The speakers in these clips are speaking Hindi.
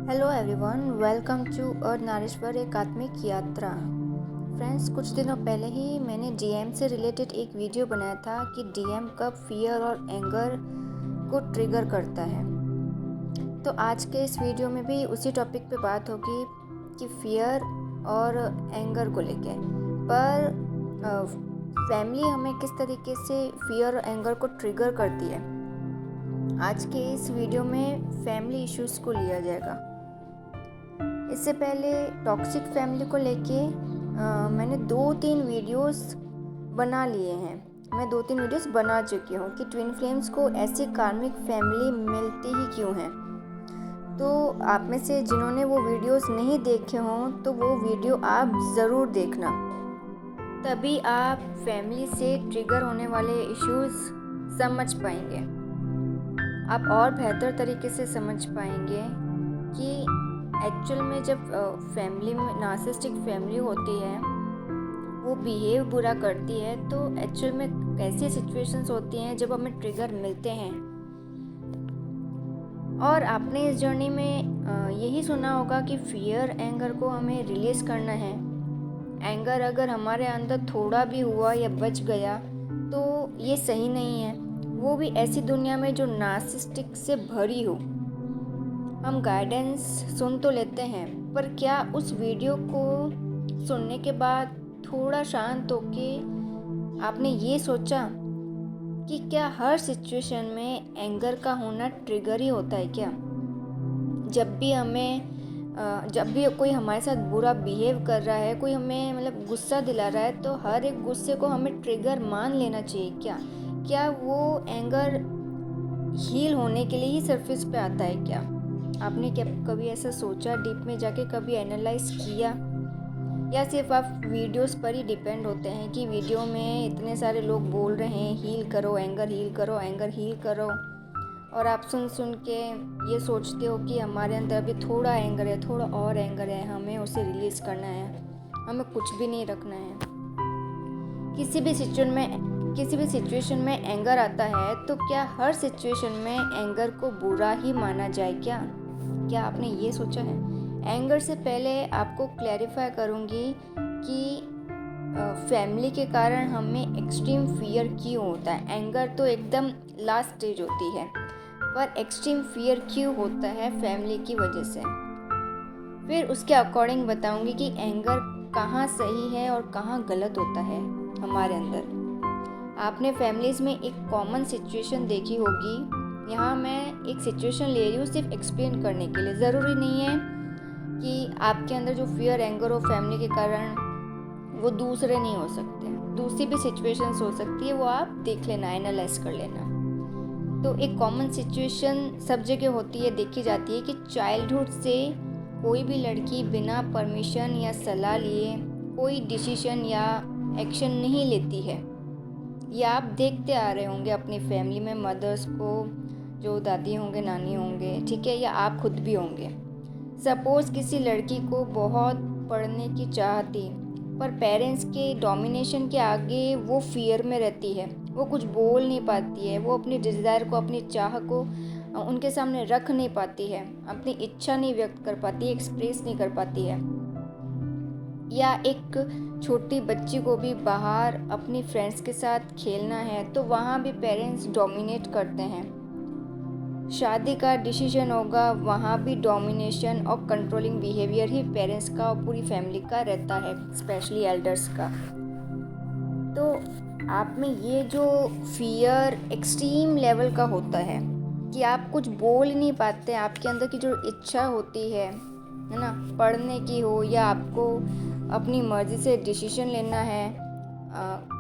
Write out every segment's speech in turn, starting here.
Hello everyone, welcome to Ardhanarishvara एक आत्मिक यात्रा। फ्रेंड्स, कुछ दिनों पहले ही मैंने डीएम से रिलेटेड एक वीडियो बनाया था कि डीएम कब फियर और एंगर को ट्रिगर करता है। तो आज के इस वीडियो में भी उसी टॉपिक पे बात होगी कि फियर और एंगर को लेके, पर फैमिली हमें किस तरीके से फियर और एंगर को ट्रिगर करती है। आज के इस वीडियो में फैमिली इश्यूज़ को लिया जाएगा। इससे पहले टॉक्सिक फैमिली को लेके मैंने 2-3 वीडियोस बना लिए हैं। मैं 2-3 वीडियोस बना चुकी हूँ कि ट्विन फ्लेम्स को ऐसी कार्मिक फैमिली मिलती ही क्यों है। तो आप में से जिन्होंने वो वीडियोस नहीं देखे हों तो वो वीडियो आप ज़रूर देखना, तभी आप फैमिली से ट्रिगर होने वाले इश्यूज़ समझ पाएंगे। आप और बेहतर तरीके से समझ पाएंगे कि एक्चुअल में जब फैमिली में नार्सिसिस्टिक फैमिली होती है, वो बिहेव बुरा करती है, तो एक्चुअल में कैसी सिचुएशंस होती हैं जब हमें ट्रिगर मिलते हैं। और आपने इस जर्नी में यही सुना होगा कि फियर एंगर को हमें रिलीज़ करना है। एंगर अगर हमारे अंदर थोड़ा भी हुआ या बच गया तो ये सही नहीं है, वो भी ऐसी दुनिया में जो नार्सिसिस्टिक से भरी हो। हम गाइडेंस सुन तो लेते हैं, पर क्या उस वीडियो को सुनने के बाद थोड़ा शांत होके आपने ये सोचा कि क्या हर सिचुएशन में एंगर का होना ट्रिगर ही होता है क्या? जब भी कोई हमारे साथ बुरा बिहेव कर रहा है, कोई हमें मतलब गुस्सा दिला रहा है, तो हर एक गुस्से को हमें ट्रिगर मान लेना चाहिए क्या वो एंगर हील होने के लिए ही सरफेस पे आता है क्या? आपने क्या कभी ऐसा सोचा, डीप में जाके कभी एनालाइज किया, या सिर्फ आप वीडियोस पर ही डिपेंड होते हैं कि वीडियो में इतने सारे लोग बोल रहे हैं हील करो, एंगर हील करो, एंगर हील करो, और आप सुन के ये सोचते हो कि हमारे अंदर अभी थोड़ा एंगर है, थोड़ा और एंगर है, हमें उसे रिलीज़ करना है, हमें कुछ भी नहीं रखना है। किसी भी सिचुएशन में एंगर आता है तो क्या हर सिचुएशन में एंगर को बुरा ही माना जाए क्या आपने ये सोचा है? एंगर से पहले आपको क्लैरिफाई करूँगी कि फैमिली के कारण हमें एक्सट्रीम फियर क्यों होता है। एंगर तो एकदम लास्ट स्टेज होती है, पर एक्सट्रीम फियर क्यों होता है फैमिली की वजह से। फिर उसके अकॉर्डिंग बताऊंगी कि एंगर कहाँ सही है और कहाँ गलत होता है हमारे अंदर। आपने फैमिलीज़ में एक कॉमन सिचुएशन देखी होगी। यहाँ मैं एक सिचुएशन ले रही हूँ सिर्फ एक्सप्लेन करने के लिए। ज़रूरी नहीं है कि आपके अंदर जो फियर एंगर हो फैमिली के कारण वो दूसरे नहीं हो सकते, दूसरी भी सिचुएशंस हो सकती है, वो आप देख लेना, एनालाइज कर लेना। तो एक कॉमन सिचुएशन सब जगह होती है, देखी जाती है कि चाइल्डहुड से कोई भी लड़की बिना परमिशन या सलाह लिए कोई डिसीजन या एक्शन नहीं लेती है। या आप देखते आ रहे होंगे अपनी फैमिली में मदर्स को, जो दादी होंगे, नानी होंगे, ठीक है, या आप खुद भी होंगे। सपोज़ किसी लड़की को बहुत पढ़ने की चाह थी, पर पेरेंट्स के डोमिनेशन के आगे वो फियर में रहती है, वो कुछ बोल नहीं पाती है, वो अपनी डिज़ायर को, अपनी चाह को उनके सामने रख नहीं पाती है, अपनी इच्छा नहीं व्यक्त कर पाती है, एक्सप्रेस नहीं कर पाती है। या एक छोटी बच्ची को भी बाहर अपनी फ्रेंड्स के साथ खेलना है तो वहाँ भी पेरेंट्स डोमिनेट करते हैं। शादी का डिसीजन होगा, वहाँ भी डोमिनेशन और कंट्रोलिंग बिहेवियर ही पेरेंट्स का और पूरी फैमिली का रहता है, स्पेशली एल्डर्स का। तो आप में ये जो फियर एक्सट्रीम लेवल का होता है कि आप कुछ बोल ही नहीं पाते, आपके अंदर की जो इच्छा होती है ना, पढ़ने की हो या आपको अपनी मर्ज़ी से डिसीजन लेना है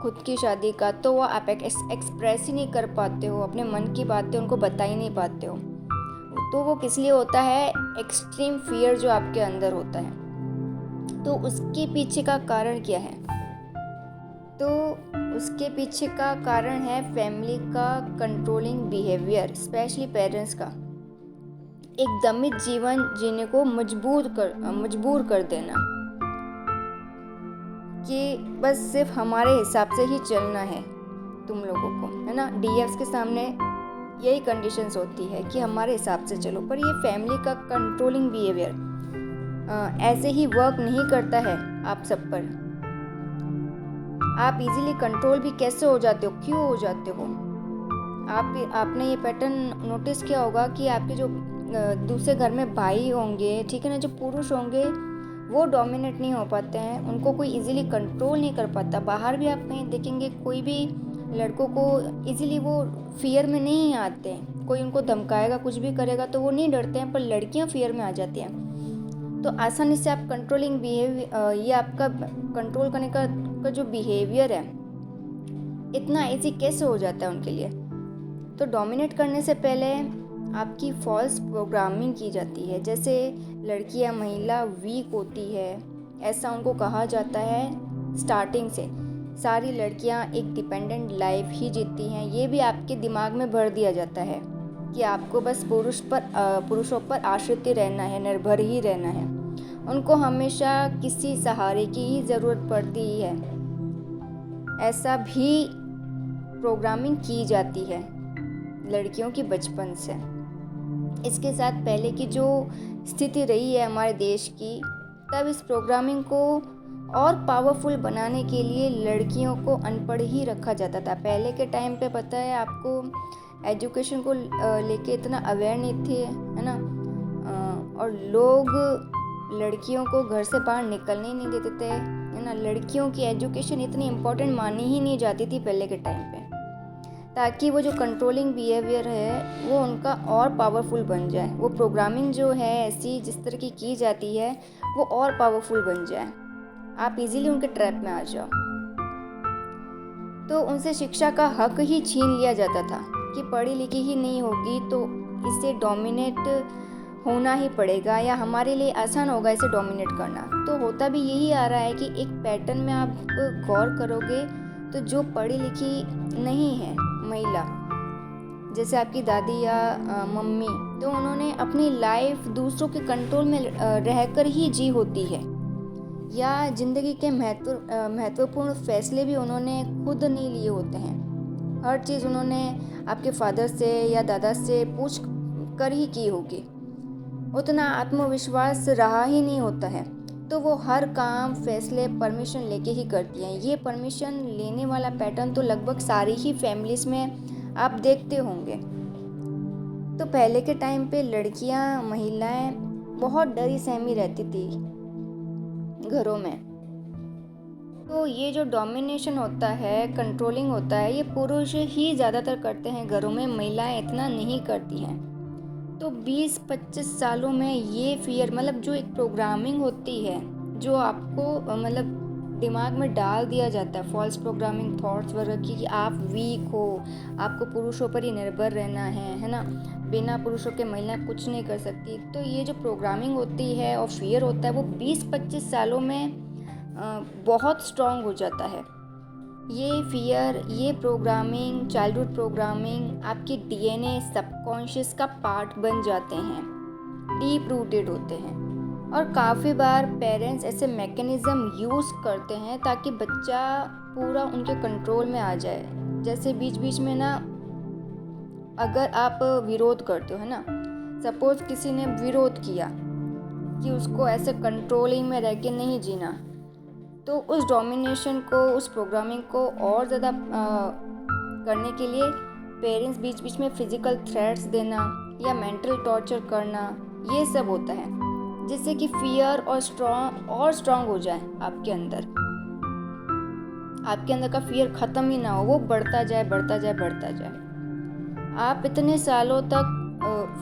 खुद की शादी का, तो वो आप एक्सप्रेस ही नहीं कर पाते हो, अपने मन की बातें उनको बता ही नहीं पाते हो। तो वो किस लिए होता है? एक्सट्रीम फियर जो आपके अंदर होता है। तो उसके पीछे का कारण क्या है? तो उसके पीछे का कारण है फैमिली का कंट्रोलिंग बिहेवियर, स्पेशली पेरेंट्स का एक दमित जीवन जीने को मजबूर कर देना कि बस सिर्फ हमारे हिसाब से ही चलना है तुम लोगों को, है ना। डीएफ्स के सामने यही कंडीशंस होती है कि हमारे हिसाब से चलो। पर ये फैमिली का कंट्रोलिंग बिहेवियर ऐसे ही वर्क नहीं करता है आप सब पर। आप इजीली कंट्रोल भी कैसे हो जाते हो, क्यों हो जाते हो? आपने ये पैटर्न नोटिस किया होगा कि आपके जो दूसरे घर में भाई होंगे, ठीक है ना, जो पुरुष होंगे वो डोमिनेट नहीं हो पाते हैं, उनको कोई इजीली कंट्रोल नहीं कर पाता। बाहर भी आप कहीं देखेंगे कोई भी लड़कों को इजीली वो फियर में नहीं आते हैं, कोई उनको धमकाएगा कुछ भी करेगा तो वो नहीं डरते हैं, पर लड़कियां फियर में आ जाती हैं। तो आसानी से आप कंट्रोलिंग बिहेवियर, ये आपका कंट्रोल करने का जो बिहेवियर है इतना ईजी कैसे हो जाता है उनके लिए? तो डोमिनेट करने से पहले आपकी फॉल्स प्रोग्रामिंग की जाती है। जैसे लड़की या महिला वीक होती है, ऐसा उनको कहा जाता है स्टार्टिंग से। सारी लड़कियां एक डिपेंडेंट लाइफ ही जीती हैं, ये भी आपके दिमाग में भर दिया जाता है कि आपको बस पुरुषों पर आश्रित ही रहना है, निर्भर ही रहना है। उनको हमेशा किसी सहारे की ही ज़रूरत पड़ती ही है, ऐसा भी प्रोग्रामिंग की जाती है लड़कियों की बचपन से। इसके साथ पहले की जो स्थिति रही है हमारे देश की, तब इस प्रोग्रामिंग को और पावरफुल बनाने के लिए लड़कियों को अनपढ़ ही रखा जाता था। पहले के टाइम पे पता है आपको, एजुकेशन को लेके इतना अवेयर नहीं थे, है ना, और लोग लड़कियों को घर से बाहर निकलने ही नहीं देते थे, है ना। लड़कियों की एजुकेशन इतनी इम्पोर्टेंट मानी ही नहीं जाती थी पहले के टाइम पे, ताकि वो जो कंट्रोलिंग बिहेवियर है वो उनका और पावरफुल बन जाए। वो प्रोग्रामिंग जो है ऐसी जिस तरह की जाती है वो और पावरफुल बन जाए, आप इजीली उनके ट्रैप में आ जाओ। तो उनसे शिक्षा का हक ही छीन लिया जाता था कि पढ़ी लिखी ही नहीं होगी तो इसे डोमिनेट होना ही पड़ेगा, या हमारे लिए आसान होगा इसे डोमिनेट करना। तो होता भी यही आ रहा है कि एक पैटर्न में आप गौर करोगे तो जो पढ़ी लिखी नहीं है महिला, जैसे आपकी दादी या मम्मी, तो उन्होंने अपनी लाइफ दूसरों के कंट्रोल में रहकर ही जी होती है, या ज़िंदगी के महत्वपूर्ण फैसले भी उन्होंने खुद नहीं लिए होते हैं। हर चीज़ उन्होंने आपके फादर से या दादा से पूछ कर ही की होगी, उतना आत्मविश्वास रहा ही नहीं होता है, तो वो हर काम फैसले परमिशन लेके ही करती हैं। ये परमिशन लेने वाला पैटर्न तो लगभग सारी ही फैमिलीज में आप देखते होंगे। तो पहले के टाइम पे लड़कियां, महिलाएं बहुत डरी सहमी रहती थी घरों में। तो ये जो डोमिनेशन होता है, कंट्रोलिंग होता है, ये पुरुष ही ज़्यादातर करते हैं घरों में, महिलाएं इतना नहीं करती हैं। तो 20-25 सालों में ये फियर, मतलब जो एक प्रोग्रामिंग होती है जो आपको मतलब दिमाग में डाल दिया जाता है, फॉल्स प्रोग्रामिंग थॉट्स वगैरह की, कि आप वीक हो, आपको पुरुषों पर ही निर्भर रहना है ना, बिना पुरुषों के महिला कुछ नहीं कर सकती। तो ये जो प्रोग्रामिंग होती है और फियर होता है वो 20-25 सालों में बहुत स्ट्रॉन्ग हो जाता है। ये फियर, ये प्रोग्रामिंग, चाइल्डहुड प्रोग्रामिंग आपकी डीएनए, सबकॉन्शियस का पार्ट बन जाते हैं, डीप रूटेड होते हैं। और काफ़ी बार पेरेंट्स ऐसे मैकेनिज़्म यूज़ करते हैं ताकि बच्चा पूरा उनके कंट्रोल में आ जाए। जैसे बीच बीच में ना, अगर आप विरोध करते हो, है ना, सपोज किसी ने विरोध किया कि उसको ऐसे कंट्रोलिंग में रह के नहीं जीना, तो उस डोमिनेशन को, उस प्रोग्रामिंग को और ज़्यादा करने के लिए पेरेंट्स बीच बीच में फिजिकल थ्रेट्स देना या मेंटल टॉर्चर करना, ये सब होता है, जिससे कि फियर और स्ट्रॉन्ग हो जाए आपके अंदर का फियर ख़त्म ही ना हो, वो बढ़ता जाए बढ़ता जाए बढ़ता जाए। आप इतने सालों तक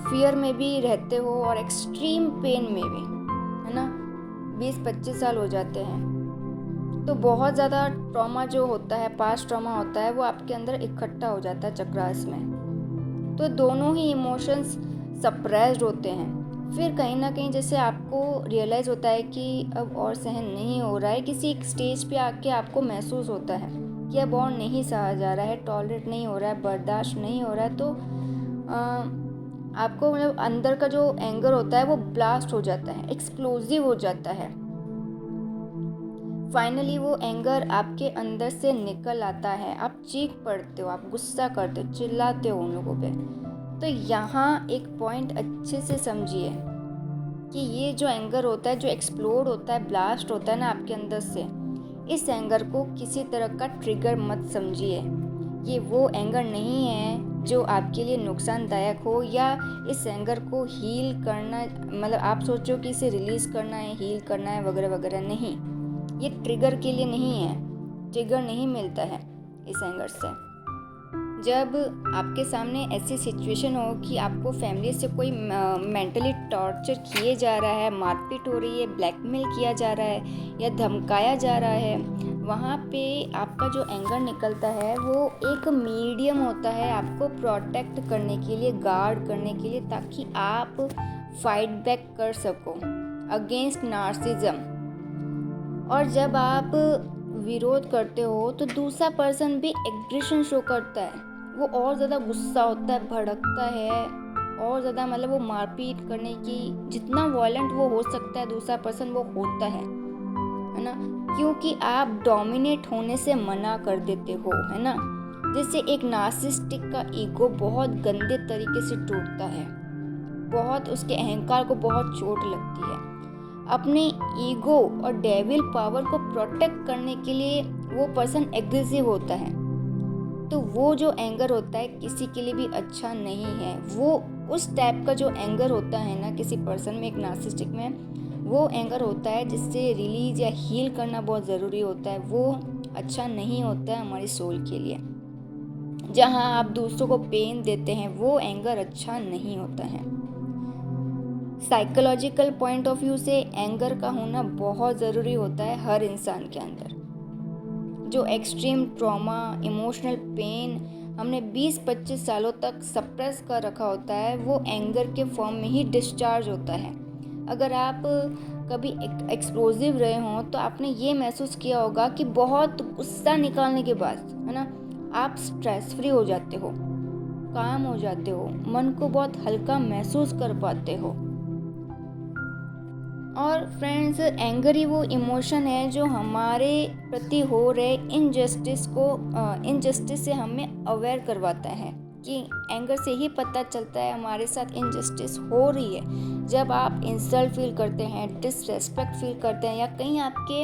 फियर में भी रहते हो और एक्सट्रीम पेन में भी, है ना, 20-25 साल हो जाते हैं। तो बहुत ज़्यादा ट्रॉमा जो होता है, पास्ट ट्रॉमा होता है, वो आपके अंदर इकट्ठा हो जाता है चक्रास में। तो दोनों ही इमोशंस सप्रेस्ड होते हैं। फिर कहीं ना कहीं जैसे आपको रियलाइज़ होता है कि अब और सहन नहीं हो रहा है, किसी एक स्टेज पे आके आपको महसूस होता है कि अब और नहीं सहा जा रहा है, टॉलरेट नहीं हो रहा है, बर्दाश्त नहीं हो रहा है, तो आपको मतलब अंदर का जो एंगर होता है वो ब्लास्ट हो जाता है, एक्सप्लोजिव हो जाता है। फाइनली वो एंगर आपके अंदर से निकल आता है, आप चीख पड़ते हो, आप गुस्सा करते हो, चिल्लाते हो उन लोगों पे। तो यहाँ एक पॉइंट अच्छे से समझिए कि ये जो एंगर होता है, जो एक्सप्लोड होता है, ब्लास्ट होता है ना आपके अंदर से, इस एंगर को किसी तरह का ट्रिगर मत समझिए। ये वो एंगर नहीं है जो आपके लिए नुकसानदायक हो, या इस एंगर को हील करना, मतलब आप सोचो कि इसे रिलीज़ करना है, हील करना है वगैरह वगैरह। नहीं, ये ट्रिगर के लिए नहीं है। ट्रिगर नहीं मिलता है इस एंगर से। जब आपके सामने ऐसी सिचुएशन हो कि आपको फैमिली से कोई मेंटली टॉर्चर किए जा रहा है, मारपीट हो रही है, ब्लैकमेल किया जा रहा है या धमकाया जा रहा है, वहाँ पे आपका जो एंगर निकलता है वो एक मीडियम होता है आपको प्रोटेक्ट करने के लिए, गार्ड करने के लिए, ताकि आप फाइट बैक कर सको अगेंस्ट नार्सिज्म। और जब आप विरोध करते हो तो दूसरा पर्सन भी एग्रेशन शो करता है, वो और ज़्यादा गुस्सा होता है, भड़कता है और ज़्यादा, मतलब वो मारपीट करने की, जितना वॉयलेंट वो हो सकता है दूसरा पर्सन वो होता है ना, क्योंकि आप डोमिनेट होने से मना कर देते हो, है ना। जैसे एक नार्सिसिस्टिक का ईगो बहुत गंदे तरीके से टूटता है, बहुत उसके अहंकार को बहुत चोट लगती है। अपने ईगो और डेविल पावर को प्रोटेक्ट करने के लिए वो पर्सन एग्रेसिव होता है। तो वो जो एंगर होता है किसी के लिए भी अच्छा नहीं है। वो उस टाइप का जो एंगर होता है ना किसी पर्सन में, एक नार्सिसिस्टिक में, वो एंगर होता है जिससे रिलीज या हील करना बहुत ज़रूरी होता है। वो अच्छा नहीं होता है हमारी सोल के लिए। जहाँ आप दूसरों को पेन देते हैं वो एंगर अच्छा नहीं होता है। साइकोलॉजिकल पॉइंट ऑफ व्यू से एंगर का होना बहुत ज़रूरी होता है हर इंसान के अंदर। जो एक्सट्रीम ट्रॉमा, इमोशनल पेन हमने 20-25 सालों तक सप्रेस कर रखा होता है, वो एंगर के फॉर्म में ही डिस्चार्ज होता है। अगर आप कभी एक्सप्लोजिव रहे हों तो आपने ये महसूस किया होगा कि बहुत गुस्सा निकालने के बाद, है ना, आप स्ट्रेस फ्री हो जाते हो, काम हो जाते हो, मन को बहुत हल्का महसूस कर पाते हो। और फ्रेंड्स, एंगर ही वो इमोशन है जो हमारे प्रति हो रहे इनजस्टिस से हमें अवेयर करवाता है कि एंगर से ही पता चलता है हमारे साथ इनजस्टिस हो रही है। जब आप इंसल्ट फील करते हैं, डिसरेस्पेक्ट फील करते हैं या कहीं आपके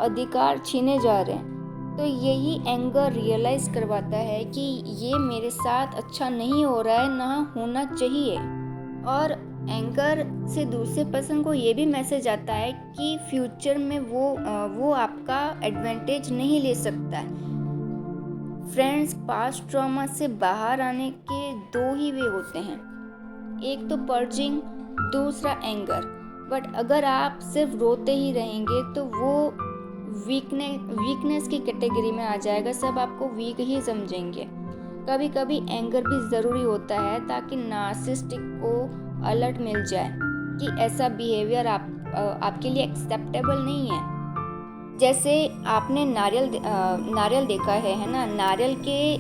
अधिकार छीने जा रहे हैं, तो यही एंगर रियलाइज़ करवाता है कि ये मेरे साथ अच्छा नहीं हो रहा है, ना होना चाहिए। और एंगर से दूसरे पर्सन को ये भी मैसेज आता है कि फ्यूचर में वो आपका एडवांटेज नहीं ले सकता है। फ्रेंड्स, पास्ट ट्रॉमा से बाहर आने के दो ही वे होते हैं, एक तो पर्जिंग, दूसरा एंगर। बट अगर आप सिर्फ रोते ही रहेंगे तो वो वीकनेस की कैटेगरी में आ जाएगा, सब आपको वीक ही समझेंगे। कभी कभी एंगर भी ज़रूरी होता है ताकि नार्सिसिस्टिक को अलर्ट मिल जाए कि ऐसा बिहेवियर आपके लिए एक्सेप्टेबल नहीं है। जैसे आपने नारियल देखा है ना, नारियल के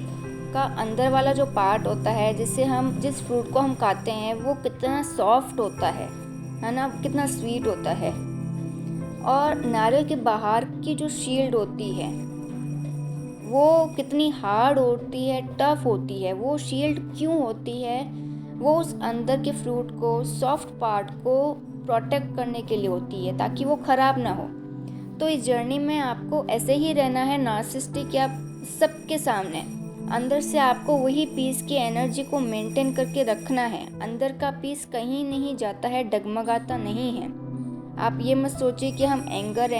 का अंदर वाला जो पार्ट होता है, जिस फ्रूट को हम खाते हैं, वो कितना सॉफ्ट होता है ना, कितना स्वीट होता है। और नारियल के बाहर की जो शील्ड होती है वो कितनी हार्ड होती है, टफ होती है। वो शील्ड क्यों होती है? वो उस अंदर के फ्रूट को, सॉफ्ट पार्ट को प्रोटेक्ट करने के लिए होती है, ताकि वो ख़राब ना हो। तो इस जर्नी में आपको ऐसे ही रहना है नार्सिसिस्टिक या सबके सामने। अंदर से आपको वही पीस की एनर्जी को मेंटेन करके रखना है। अंदर का पीस कहीं नहीं जाता है, डगमगाता नहीं है। आप ये मत सोचिए कि हम एंगर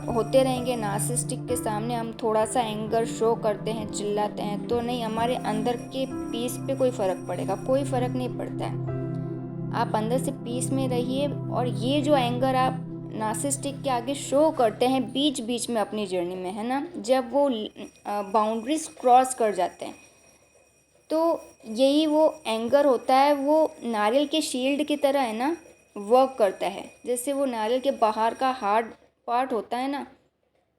होते रहेंगे नार्सिसिस्टिक के सामने, हम थोड़ा सा एंगर शो करते हैं, चिल्लाते हैं तो नहीं, हमारे अंदर के पीस पे कोई फ़र्क पड़ेगा? कोई फ़र्क नहीं पड़ता है। आप अंदर से पीस में रहिए। और ये जो एंगर आप नार्सिसिस्टिक के आगे शो करते हैं बीच बीच में अपनी जर्नी में, है ना, जब वो बाउंड्रीज क्रॉस कर जाते हैं, तो यही वो एंगर होता है। वो नारियल के शील्ड की तरह, है ना, वर्क करता है। जैसे वो नारियल के बाहर का हार्ड पार्ट होता है ना,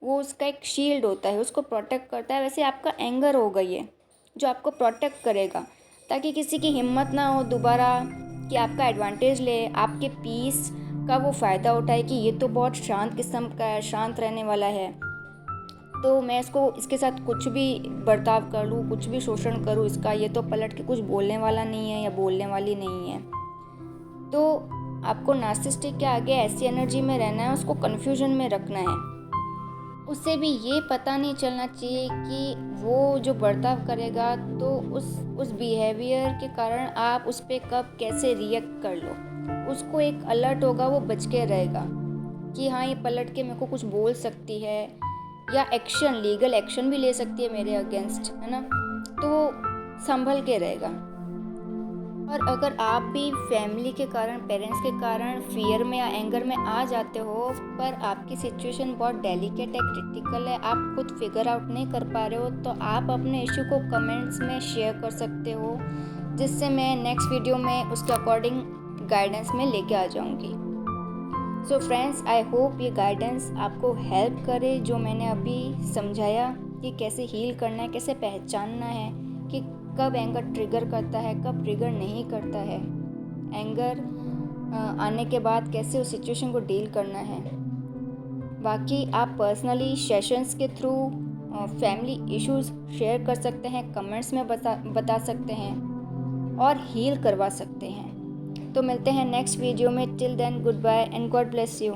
वो उसका एक शील्ड होता है, उसको प्रोटेक्ट करता है। वैसे आपका एंगर होगा ये जो आपको प्रोटेक्ट करेगा, ताकि किसी की हिम्मत ना हो दोबारा कि आपका एडवांटेज ले, आपके पीस का वो फ़ायदा उठाए कि ये तो बहुत शांत किस्म का है, शांत रहने वाला है। तो मैं इसके साथ कुछ भी बर्ताव कर लूँ, कुछ भी शोषण करूँ इसका, ये तो पलट के कुछ बोलने वाला नहीं है या बोलने वाली नहीं है। तो आपको नार्सिसिस्टिक के आगे ऐसी एनर्जी में रहना है, उसको कन्फ्यूजन में रखना है। उसे भी ये पता नहीं चलना चाहिए कि वो जो बर्ताव करेगा तो उस बिहेवियर के कारण आप उस पर कब कैसे रिएक्ट कर लो। उसको एक अलर्ट होगा, वो बच के रहेगा कि हाँ ये पलट के मेरे को कुछ बोल सकती है या एक्शन, लीगल एक्शन भी ले सकती है मेरे अगेंस्ट, है ना। तो वो संभल के रहेगा। और अगर आप भी फैमिली के कारण, पेरेंट्स के कारण फियर में या एंगर में आ जाते हो, पर आपकी सिचुएशन बहुत डेलिकेट है, क्रिटिकल है, आप खुद फिगर आउट नहीं कर पा रहे हो, तो आप अपने इशू को कमेंट्स में शेयर कर सकते हो, जिससे मैं नेक्स्ट वीडियो में उसके अकॉर्डिंग गाइडेंस में लेके आ जाऊंगी। सो फ्रेंड्स, आई होप ये गाइडेंस आपको हेल्प करे, जो मैंने अभी समझाया कि कैसे हील करना है, कैसे पहचानना है कि कब एंगर ट्रिगर करता है, कब ट्रिगर नहीं करता है, एंगर आने के बाद कैसे उस सिचुएशन को डील करना है। बाकी आप पर्सनली सेशंस के थ्रू फैमिली इश्यूज शेयर कर सकते हैं, कमेंट्स में बता सकते हैं और हील करवा सकते हैं। तो मिलते हैं नेक्स्ट वीडियो में। Till then good bye and God bless you.